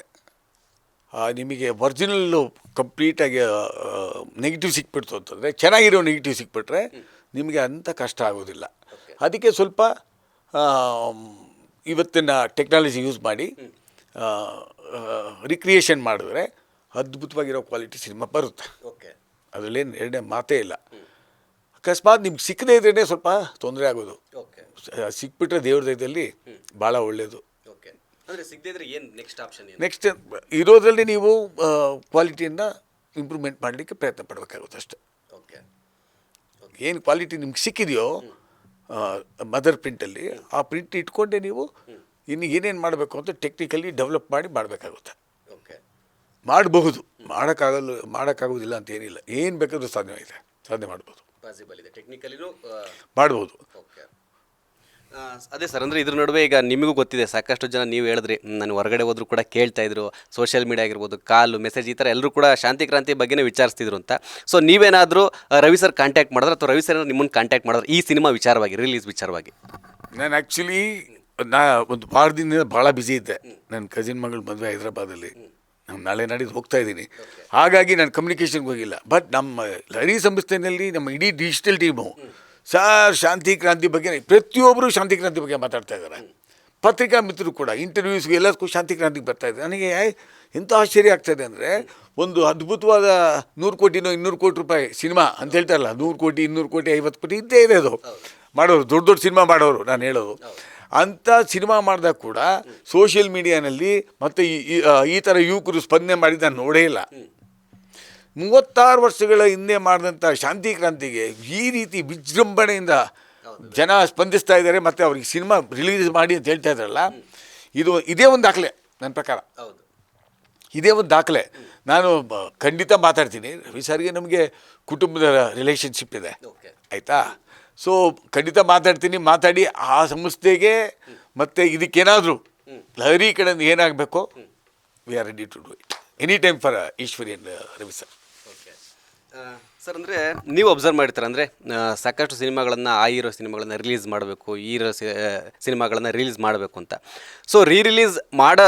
ನಿಮಗೆ ಒರಿಜಿನಲ್ಲು ಕಂಪ್ಲೀಟಾಗಿ ನೆಗೆಟಿವ್ ಸಿಕ್ಬಿಡ್ತು ಅಂತಂದರೆ, ಚೆನ್ನಾಗಿರೋ ನೆಗೆಟಿವ್ ಸಿಕ್ಬಿಟ್ರೆ ನಿಮಗೆ ಅಂಥ ಕಷ್ಟ ಆಗೋದಿಲ್ಲ. ಅದಕ್ಕೆ ಸ್ವಲ್ಪ ಇವತ್ತಿನ ಟೆಕ್ನಾಲಜಿ ಯೂಸ್ ಮಾಡಿ ರಿಕ್ರಿಯೇಷನ್ ಮಾಡಿದ್ರೆ ಅದ್ಭುತವಾಗಿರೋ ಕ್ವಾಲಿಟಿ ಸಿನಿಮಾ ಬರುತ್ತೆ. ಅದರಲ್ಲೇನು ಎರಡನೇ ಮಾತೇ ಇಲ್ಲ. ಅಕಸ್ಮಾತ್ ನಿಮ್ಗೆ ಸಿಕ್ಕದೇ ಇದ್ರೇ ಸ್ವಲ್ಪ ತೊಂದರೆ ಆಗೋದು. ಸಿಕ್ಬಿಟ್ರೆ ದೇವ್ರ ದಯದಲ್ಲಿ ಭಾಳ ಒಳ್ಳೆಯದು. ನೆಕ್ಸ್ಟ್ ಇರೋದ್ರಲ್ಲಿ ನೀವು ಕ್ವಾಲಿಟಿಯನ್ನು ಇಂಪ್ರೂವ್ಮೆಂಟ್ ಮಾಡಲಿಕ್ಕೆ ಪ್ರಯತ್ನ ಪಡಬೇಕಾಗುತ್ತೆ ಅಷ್ಟೆ. ಏನು ಕ್ವಾಲಿಟಿ ನಿಮ್ಗೆ ಸಿಕ್ಕಿದೆಯೋ ಮದರ್ ಪ್ರಿಂಟಲ್ಲಿ, ಆ ಪ್ರಿಂಟ್ ಇಟ್ಕೊಂಡೆ ನೀವು ಇನ್ನು ಏನೇನು ಮಾಡಬೇಕು ಅಂತ ಟೆಕ್ನಿಕಲಿ ಡೆವಲಪ್ ಮಾಡಿ ಮಾಡಬೇಕಾಗುತ್ತೆ. ಮಾಡಬಹುದು, ಮಾಡೋಕ್ಕಾಗೋದಿಲ್ಲ ಅಂತ ಏನಿಲ್ಲ. ಏನು ಬೇಕಾದರೂ ಸಾಧ್ಯ ಮಾಡ್ಬೋದು, ಮಾಡ್ಬೋದು. ಅದೇ ಸರ್, ಅಂದರೆ ಇದ್ರ ನಡುವೆ ಈಗ ನಿಮಗೂ ಗೊತ್ತಿದೆ, ಸಾಕಷ್ಟು ಜನ ನೀವು ಹೇಳಿದ್ರಿ, ನಾನು ಹೊರಗಡೆ ಹೋದ್ರು ಕೂಡ ಕೇಳ್ತಾ ಇದ್ರು, ಸೋಷಿಯಲ್ ಮೀಡಿಯಾ ಆಗಿರ್ಬೋದು, ಕಾಲು ಮೆಸೇಜ್ ಈ ಥರ ಎಲ್ಲರೂ ಕೂಡ ಶಾಂತಿ ಕ್ರಾಂತಿ ಬಗ್ಗೆನೇ ವಿಚಾರಿಸ್ತಿದ್ರು ಅಂತ. ಸೊ ನೀವೇನಾದರೂ ರವಿ ಸರ್ ಕಾಂಟ್ಯಾಕ್ಟ್ ಮಾಡಿದ್ರೆ ಅಥವಾ ರವಿ ಸರ್ ನಿಮ್ಮನ್ನು ಕಾಂಟ್ಯಾಕ್ಟ್ ಮಾಡಿದ್ರೆ ಈ ಸಿನಿಮಾ ವಿಚಾರವಾಗಿ, ರಿಲೀಸ್ ವಿಚಾರವಾಗಿ? ನಾನು ಆ್ಯಕ್ಚುಲಿ ಒಂದು ವಾರದಿಂದ ಭಾಳ ಬ್ಯುಸಿ ಇದ್ದೆ. ನನ್ನ ಕಸಿನ್ ಮಗಳು ಮದುವೆ ಹೈದ್ರಾಬಾದಲ್ಲಿ, ನಾನು ನಾಳೆ ನಾಡಿದ್ದು ಹೋಗ್ತಾ ಇದ್ದೀನಿ. ಹಾಗಾಗಿ ನಾನು ಕಮ್ಯುನಿಕೇಷನ್ಗೆ ಹೋಗಿಲ್ಲ. ಬಟ್ ನಮ್ಮ ಲಹರಿ ಸಂಸ್ಥೆಯಲ್ಲಿ ನಮ್ಮ ಇಡೀ ಡಿಜಿಟಲ್ ಟೀಮು ಸರ್ ಶಾಂತಿ ಕ್ರಾಂತಿ ಬಗ್ಗೆ, ಪ್ರತಿಯೊಬ್ಬರು ಶಾಂತಿ ಕ್ರಾಂತಿ ಬಗ್ಗೆ ಮಾತಾಡ್ತಾ ಇದ್ದಾರೆ. ಪತ್ರಿಕಾ ಮಿತ್ರರು ಕೂಡ ಇಂಟರ್ವ್ಯೂಸ್ಗೆ ಎಲ್ಲದಕ್ಕೂ ಶಾಂತಿ ಕ್ರಾಂತಿಗೆ ಬರ್ತಾಯಿದ್ದಾರೆ. ನನಗೆ ಎಂಥ ಆಶ್ಚರ್ಯ ಆಗ್ತಾಯಿದೆ ಅಂದರೆ, ಒಂದು ಅದ್ಭುತವಾದ 100 ಕೋಟಿನೋ 200 ಕೋಟಿ ರೂಪಾಯಿ ಸಿನಿಮಾ ಅಂತ ಹೇಳ್ತಾರಲ್ಲ, 100 ಕೋಟಿ 200 ಕೋಟಿ 50 ಕೋಟಿ ಇದ್ದೇ ಇದೆ ಅದು ಮಾಡೋರು, ದೊಡ್ಡ ಸಿನಿಮಾ ಮಾಡೋರು ನಾನು ಹೇಳೋದು. ಅಂಥ ಸಿನಿಮಾ ಮಾಡಿದಾಗ ಕೂಡ ಸೋಷಿಯಲ್ ಮೀಡಿಯಾನಲ್ಲಿ ಮತ್ತು ಈ ಥರ ಯುವಕರು ಸ್ಪಂದನೆ ಮಾಡಿದ್ದು ನಾನು ನೋಡೇ ಇಲ್ಲ. 36 ವರ್ಷಗಳ ಹಿಂದೆ ಮಾಡಿದಂಥ ಶಾಂತಿ ಕ್ರಾಂತಿಗೆ ಈ ರೀತಿ ವಿಜೃಂಭಣೆಯಿಂದ ಜನ ಸ್ಪಂದಿಸ್ತಾ ಇದ್ದಾರೆ, ಮತ್ತು ಅವ್ರಿಗೆ ಸಿನಿಮಾ ರಿಲೀಸ್ ಮಾಡಿ ಅಂತ ಹೇಳ್ತಾ ಇದ್ದಾರಲ್ಲ, ಇದೇ ಒಂದು ದಾಖಲೆ ನನ್ನ ಪ್ರಕಾರ. ಇದೇ ಒಂದು ದಾಖಲೆ. ನಾನು ಖಂಡಿತ ಮಾತಾಡ್ತೀನಿ. ರವಿ ಸರ್ಗೆ ನಮಗೆ ಕುಟುಂಬದ ರಿಲೇಷನ್ಶಿಪ್ ಇದೆ, ಆಯಿತಾ? ಸೊ ಖಂಡಿತ ಮಾತಾಡಿ ಆ ಸಂಸ್ಥೆಗೆ ಮತ್ತು ಇದಕ್ಕೇನಾದರೂ ಲಹರಿ ಕಡೆಯಿಂದ ಏನಾಗಬೇಕು, we are ready to do it any time for Eshwari and Ravi sir. Sir, ಅಂದರೆ ನೀವು ಅಬ್ಸರ್ವ್ ಮಾಡಿರ್ತಾರೆ, ಅಂದರೆ ಸಾಕಷ್ಟು ಸಿನಿಮಾಗಳನ್ನು ಆ ಹೀರೋ ಸಿನಿಮಾಗಳನ್ನು ರಿಲೀಸ್ ಮಾಡಬೇಕು, ಹೀರೋ ಸಿನಿಮಾಗಳನ್ನು ರಿಲೀಸ್ ಮಾಡಬೇಕು ಅಂತ. ಸೊ ರಿಲೀಸ್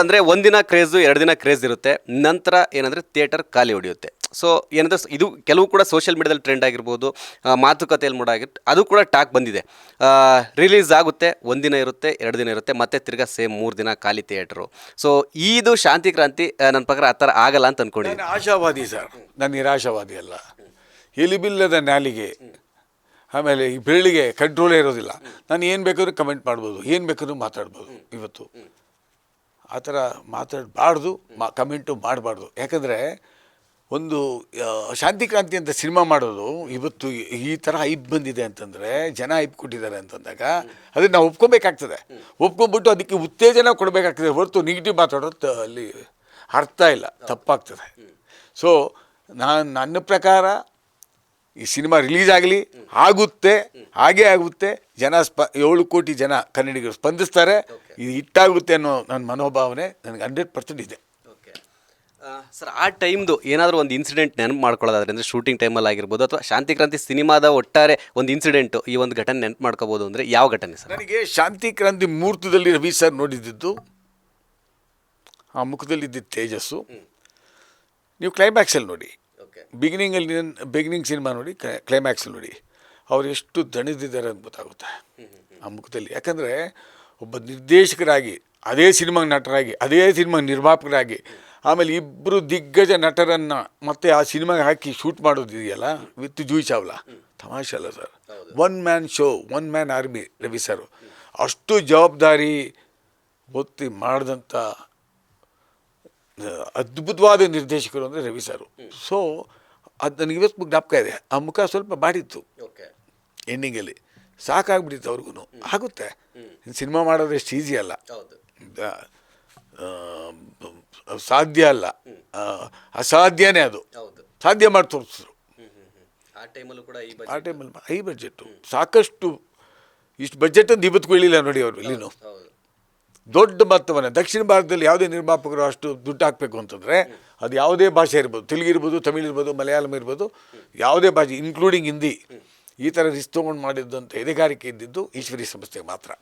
ಅಂದರೆ ಒಂದಿನ ಕ್ರೇಜು, 2 ದಿನ ಕ್ರೇಜ್ ಇರುತ್ತೆ, ನಂತರ ಏನಂದರೆ ಥಿಯೇಟರ್ ಖಾಲಿ ಹೊಡೆಯುತ್ತೆ. ಸೊ ಏನಂದರೆ ಇದು ಕೆಲವು ಕೂಡ ಸೋಷಿಯಲ್ ಮೀಡಿಯಾದಲ್ಲಿ ಟ್ರೆಂಡ್ ಆಗಿರ್ಬೋದು, ಮಾತುಕತೆಯಲ್ಲಿ ಮೂಡಾಗಿತ್ತು, ಅದು ಕೂಡ ಟಾಕ್ ಬಂದಿದೆ. ರಿಲೀಸ್ ಆಗುತ್ತೆ, 1 ದಿನ ಇರುತ್ತೆ, 2 ದಿನ ಇರುತ್ತೆ, ಮತ್ತೆ ತಿರ್ಗಾ ಸೇಮ್ 3 ದಿನ ಖಾಲಿ ಥಿಯೇಟ್ರು. ಸೊ ಇದು ಶಾಂತಿ ಕ್ರಾಂತಿ ನನ್ನ ಪ್ರಕಾರ ಆ ಥರ ಆಗಲ್ಲ ಅಂತ ಅಂದ್ಕೊಂಡಿದ್ದೀನಿ. ನಾನು ಆಶಾವಾದಿ ಸರ್, ನಾನು ನಿರಾಶಾವಾದಿ ಅಲ್ಲ. ಎಲಿಬಿಲ್ಲದ ನಾಲಿಗೆ, ಆಮೇಲೆ ಈ ಬೆರಳಿಗೆ ಕಂಟ್ರೋಲೇ ಇರೋದಿಲ್ಲ. ನಾನು ಏನು ಬೇಕಾದ್ರೂ ಕಮೆಂಟ್ ಮಾಡ್ಬೋದು, ಏನು ಬೇಕಾದ್ರೂ ಮಾತಾಡ್ಬೋದು. ಇವತ್ತು ಆ ಥರ ಮಾತಾಡಬಾರ್ದು, ಕಮೆಂಟು ಮಾಡಬಾರ್ದು. ಯಾಕಂದರೆ ಒಂದು ಶಾಂತಿ ಕ್ರಾಂತಿ ಅಂತ ಸಿನಿಮಾ ಮಾಡೋದು ಇವತ್ತು ಈ ಥರ ಹೈಪ್ ಬಂದಿದೆ ಅಂತಂದರೆ, ಜನ ಹೈಪ್ ಕೊಟ್ಟಿದ್ದಾರೆ ಅಂತಂದಾಗ ಅದನ್ನು ನಾವು ಒಪ್ಕೊಬೇಕಾಗ್ತದೆ. ಒಪ್ಕೊಂಡ್ಬಿಟ್ಟು ಅದಕ್ಕೆ ಉತ್ತೇಜನ ಕೊಡಬೇಕಾಗ್ತದೆ ಹೊರತು ನೆಗೆಟಿವ್ ಮಾತಾಡೋದು ಅಲ್ಲಿ ಅರ್ಥ ಇಲ್ಲ, ತಪ್ಪಾಗ್ತದೆ. ಸೊ ನನ್ನ ಪ್ರಕಾರ ಈ ಸಿನಿಮಾ ರಿಲೀಸ್ ಆಗಲಿ, ಹಾಗೇ ಆಗುತ್ತೆ. 7 ಕೋಟಿ ಜನ ಕನ್ನಡಿಗರು ಸ್ಪಂದಿಸ್ತಾರೆ, ಇದು ಹಿಟ್ಟಾಗುತ್ತೆ ಅನ್ನೋ ನನ್ನ ಮನೋಭಾವನೆ ನನಗೆ 100% ಇದೆ. ಸರ್, ಆ ಟೈಮ್ದು ಏನಾದರೂ ಒಂದು ಇನ್ಸಿಡೆಂಟ್ ನೆನಪು ಮಾಡ್ಕೊಳ್ಳೋದಾದ್ರೆ, ಅಂದರೆ ಶೂಟಿಂಗ್ ಟೈಮಲ್ಲಿ ಆಗಿರ್ಬೋದು, ಅಥವಾ ಶಾಂತಿ ಕ್ರಾಂತಿ ಸಿನಿಮಾದ ಒಟ್ಟಾರೆ ಒಂದು ಇನ್ಸಿಡೆಂಟು, ಈ ಒಂದು ಘಟನೆ ನೆನಪು ಮಾಡ್ಕೋಬೋದು ಅಂದರೆ ಯಾವ ಘಟನೆ ಸರ್? ನನಗೆ ಶಾಂತಿ ಕ್ರಾಂತಿ ಮುಹೂರ್ತದಲ್ಲಿ ರವಿ ಸರ್ ನೋಡಿದ್ದು, ಆ ಮುಖದಲ್ಲಿದ್ದ ತೇಜಸ್ಸು. ನೀವು ಕ್ಲೈಮ್ಯಾಕ್ಸಲ್ಲಿ ನೋಡಿ, ಬಿಗಿನಿಂಗ್ ಸಿನಿಮಾ ನೋಡಿ, ಕ್ಲೈಮ್ಯಾಕ್ಸಲ್ಲಿ ನೋಡಿ, ಅವ್ರು ಎಷ್ಟು ದಣಿದಿದ್ದಾರೆ ಅಂತ ಗೊತ್ತಾಗುತ್ತೆ ಆ ಮುಖದಲ್ಲಿ. ಯಾಕಂದರೆ ಒಬ್ಬ ನಿರ್ದೇಶಕರಾಗಿ, ಅದೇ ಸಿನಿಮಾಗೆ ನಟರಾಗಿ, ಅದೇ ಸಿನಿಮಾಗೆ ನಿರ್ಮಾಪಕರಾಗಿ, ಆಮೇಲೆ 2 ದಿಗ್ಗಜ ನಟರನ್ನು ಮತ್ತೆ ಆ ಸಿನಿಮಾಗೆ ಹಾಕಿ ಶೂಟ್ ಮಾಡೋದಿದೆಯಲ್ಲ, ವಿತ್ ಜೂಹಿ ಚಾವ್ಲಾ, ತಮಾಷೆ ಅಲ್ಲ sir. 1 man show, 1 man army Ravi sir. ಅಷ್ಟು ಜವಾಬ್ದಾರಿ ಒತ್ತಿ ಮಾಡಿದಂಥ ಅದ್ಭುತವಾದ ನಿರ್ದೇಶಕರು ಅಂದರೆ ರವಿ ಸರ್. ಸೊ ಅದು ನನಗೆ ಇವತ್ತು ಜ್ಞಾಪಕ ಇದೆ. ಆ ಮುಖ ಸ್ವಲ್ಪ ಬಾಡಿತ್ತು ಎಂಡಿಂಗಲ್ಲಿ, ಸಾಕಾಗ್ಬಿಟ್ಟಿತ್ತು ಅವ್ರಿಗೂ. ಆಗುತ್ತೆ, ಸಿನಿಮಾ ಮಾಡೋದು ಎಷ್ಟು ಈಸಿ ಅಲ್ಲ, ಸಾಧ್ಯ ಅಲ್ಲ, ಅಸಾಧ್ಯನೇ. ಅದು ಸಾಧ್ಯ ಮಾಡಿ ತೋರಿಸಿದ್ರು. ಆ ಟೈಮಲ್ಲಿ ಹೈ ಬಜೆಟ್ಟು, ಸಾಕಷ್ಟು. ಇಷ್ಟು ಬಜೆಟ್ ಅಂತ ಇವತ್ತಿಗೂ ಹೇಳಿಲ್ಲ ನೋಡಿ ಅವರು ಇಲ್ಲಿನೂ. ದೊಡ್ಡ ಮೊತ್ತವನ್ನು ದಕ್ಷಿಣ ಭಾರತದಲ್ಲಿ ಯಾವುದೇ ನಿರ್ಮಾಪಕರು ಅಷ್ಟು ದುಡ್ಡು ಹಾಕಬೇಕು ಅಂತಂದರೆ ಅದು ಯಾವುದೇ ಭಾಷೆ ಇರ್ಬೋದು, ತೆಲುಗು ಇರ್ಬೋದು, ತಮಿಳು ಇರ್ಬೋದು, ಮಲಯಾಳಂ ಇರ್ಬೋದು, ಯಾವುದೇ ಭಾಷೆ ಇನ್ಕ್ಲೂಡಿಂಗ್ ಹಿಂದಿ, ಈ ಥರ ರಿಸ್ಕ್ ತೊಗೊಂಡು ಮಾಡಿದ್ದಂಥ ಎದೆಗಾರಿಕೆ ಇದ್ದಿದ್ದು ಈಶ್ವರಿ ಸಂಸ್ಥೆಗೆ ಮಾತ್ರ.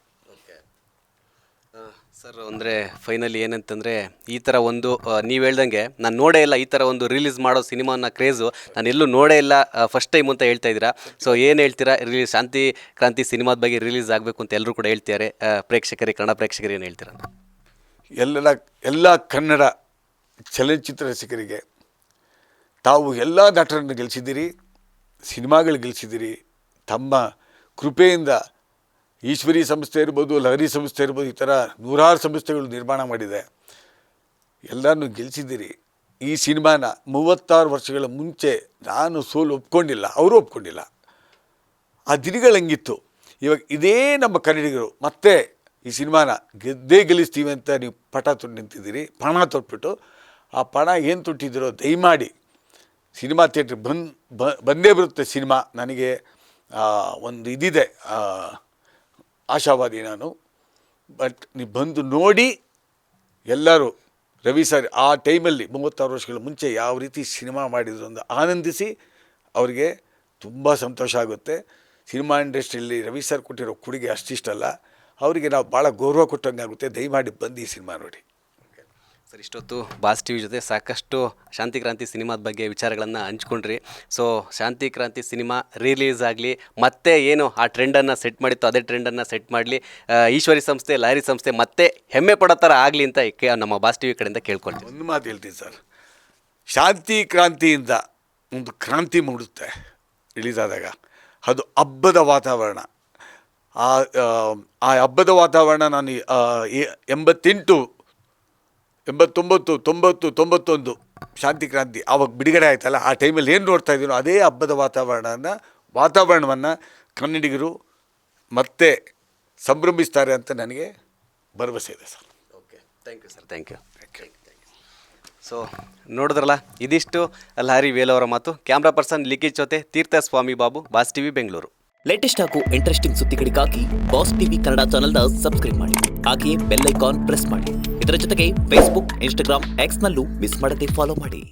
ಸರ್, ಅಂದರೆ ಫೈನಲಿ ಏನಂತಂದರೆ, ಈ ಥರ ಒಂದು ನೀವು ಹೇಳ್ದಂಗೆ ನಾನು ನೋಡೇ ಇಲ್ಲ, ಈ ಥರ ಒಂದು ರಿಲೀಸ್ ಮಾಡೋ ಸಿನಿಮಾನ ಕ್ರೇಜು ನಾನು ಎಲ್ಲೂ ನೋಡೇ ಇಲ್ಲ, ಫಸ್ಟ್ ಟೈಮ್ ಅಂತ ಹೇಳ್ತಾ ಇದ್ದೀರಾ. ಸೊ ಏನು ಹೇಳ್ತೀರಾ, ಶಾಂತಿ ಕ್ರಾಂತಿ ಸಿನಿಮಾದ ಬಗ್ಗೆ ರಿಲೀಸ್ ಆಗಬೇಕು ಅಂತ ಎಲ್ಲರೂ ಕೂಡ ಹೇಳ್ತಾರೆ. ಪ್ರೇಕ್ಷಕರಿಗೆ, ಕನ್ನಡ ಪ್ರೇಕ್ಷಕರಿಗೆ ಏನು ಹೇಳ್ತೀರಾ? ಎಲ್ಲ ಕನ್ನಡ ಚಲನಚಿತ್ರ ರಸಿಕರಿಗೆ, ತಾವು ಎಲ್ಲ ನಟರನ್ನು ಗೆಲ್ಲಿಸಿದ್ದೀರಿ, ಸಿನಿಮಾಗಳು ಗೆಲ್ಲಿಸಿದ್ದೀರಿ. ತಮ್ಮ ಕೃಪೆಯಿಂದ ಈಶ್ವರಿ ಸಂಸ್ಥೆ ಇರ್ಬೋದು, ಲಹರಿ ಸಂಸ್ಥೆ ಇರ್ಬೋದು, ಈ ಥರ 100 ಸಂಸ್ಥೆಗಳು ನಿರ್ಮಾಣ ಮಾಡಿದೆ. ಎಲ್ಲರನ್ನೂ ಗೆಲ್ಲಿಸಿದ್ದೀರಿ. ಈ ಸಿನಿಮಾನ 36 ವರ್ಷಗಳ ಮುಂಚೆ ನಾನು ಸೋಲು ಒಪ್ಕೊಂಡಿಲ್ಲ, ಅವರು ಒಪ್ಕೊಂಡಿಲ್ಲ. ಆ ದಿನಗಳಂಗಿತ್ತು. ಇವಾಗ ಇದೇ ನಮ್ಮ ಕನ್ನಡಿಗರು ಮತ್ತೆ ಈ ಸಿನಿಮಾನ ಗೆಲ್ಲಿಸ್ತೀವಿ ಅಂತ ನೀವು ಪಟ ತೊಟ್ಟು ನಿಂತಿದ್ದೀರಿ. ಪಣ ತೊಟ್ಬಿಟ್ಟು ಆ ಪಣ ಏನು ತೊಟ್ಟಿದ್ದೀರೋ ದಯಮಾಡಿ ಸಿನಿಮಾ ಥಿಯೇಟ್ರ್ ಬಂದೇ ಬರುತ್ತೆ ಸಿನಿಮಾ. ನನಗೆ ಒಂದು ಇದಿದೆ, ಆಶಾವಾದಿ ನಾನು. ಬಟ್ ನೀವು ಬಂದು ನೋಡಿ, ಎಲ್ಲರೂ ರವಿ ಸರ್ ಆ ಟೈಮಲ್ಲಿ 36 ವರ್ಷಗಳ ಮುಂಚೆ ಯಾವ ರೀತಿ ಸಿನಿಮಾ ಮಾಡಿದ್ರು ಅಂತ ಆನಂದಿಸಿ, ಅವರಿಗೆ ತುಂಬ ಸಂತೋಷ ಆಗುತ್ತೆ. ಸಿನಿಮಾ ಇಂಡಸ್ಟ್ರಿಯಲ್ಲಿ ರವಿ ಸರ್ ಕೊಟ್ಟಿರೋ ಕೊಡುಗೆ ಅಷ್ಟಿಷ್ಟಲ್ಲ, ಅವರಿಗೆ ನಾವು ಭಾಳ ಗೌರವ ಕೊಟ್ಟಂಗೆ ಆಗುತ್ತೆ. ದಯಮಾಡಿ ಬಂದು ಈ ಸಿನಿಮಾ ನೋಡಿ. ಸರ್, ಇಷ್ಟೊತ್ತು ಬಾಸ್ ಟಿ ವಿ ಜೊತೆ ಸಾಕಷ್ಟು ಶಾಂತಿ ಕ್ರಾಂತಿ ಸಿನಿಮಾದ ಬಗ್ಗೆ ವಿಚಾರಗಳನ್ನು ಹಂಚ್ಕೊಂಡ್ರಿ. ಸೊ ಶಾಂತಿ ಕ್ರಾಂತಿ ಸಿನಿಮಾ ರಿಲೀಸ್ ಆಗಲಿ, ಮತ್ತೆ ಏನು ಆ ಟ್ರೆಂಡನ್ನು ಸೆಟ್ ಮಾಡಿತ್ತು ಅದೇ ಟ್ರೆಂಡನ್ನು ಸೆಟ್ ಮಾಡಲಿ, ಈಶ್ವರಿ ಸಂಸ್ಥೆ, ಲಹರಿ ಸಂಸ್ಥೆ ಮತ್ತೆ ಹೆಮ್ಮೆ ಪಡೋ ಥರ ಆಗಲಿ ಅಂತ ನಮ್ಮ ಬಾಸ್ ಟಿ ವಿ ಕಡೆಯಿಂದ ಕೇಳ್ಕೊಳ್ತೀವಿ. ಒಂದು ಮಾತು ಹೇಳ್ತೀನಿ ಸರ್, ಶಾಂತಿ ಕ್ರಾಂತಿಯಿಂದ ಒಂದು ಕ್ರಾಂತಿ ಮೂಡುತ್ತೆ ರಿಲೀಸ್ ಆದಾಗ. ಅದು ಹಬ್ಬದ ವಾತಾವರಣ. ಆ ಹಬ್ಬದ ವಾತಾವರಣ ನಾನು 88, 89, 90, 91 ಶಾಂತಿ ಕ್ರಾಂತಿ ಆವಾಗ ಬಿಡುಗಡೆ ಆಯ್ತಲ್ಲ, ಆ ಟೈಮಲ್ಲಿ ಏನು ನೋಡ್ತಾ ಇದ್ದೀನೋ ಅದೇ ಹಬ್ಬದ ವಾತಾವರಣವನ್ನು ಕನ್ನಡಿಗರು ಮತ್ತೆ ಸಂಭ್ರಮಿಸ್ತಾರೆ ಅಂತ ನನಗೆ ಭರವಸೆ ಇದೆ sir. Okay, thank you sir, thank you. So ನೋಡಿದ್ರಲ್ಲ, ಇದಿಷ್ಟು ಲಹರಿ ವೇಲು ಅವರ ಮಾತು. ಕ್ಯಾಮ್ರಾ ಪರ್ಸನ್ ಲಿಖಿತ್ ಜೊತೆ Theerthaswamy Babu, Boss TV Bengaluru. Latest ಹಾಗೂ ಇಂಟ್ರೆಸ್ಟಿಂಗ್ ಸುದ್ದಿಗಳಿಗಾಗಿ ಬಾಸ್ ಟಿವಿ ಕನ್ನಡ ಚಾನೆಲ್ನ ಸಬ್ಸ್ಕ್ರೈಬ್ ಮಾಡಿ. ಹಾಗೆಯೇ ಬೆಲ್ ಐಕಾನ್ ಪ್ರೆಸ್ ಮಾಡಿ. ಇದರ ಜೊತೆಗೆ ಫೇಸ್ಬುಕ್, ಇನ್ಸ್ಟಾಗ್ರಾಮ್, ಎಕ್ಸ್ನಲ್ಲೂ ಮಿಸ್ ಮಾಡದೆ ಫಾಲೋ ಮಾಡಿ.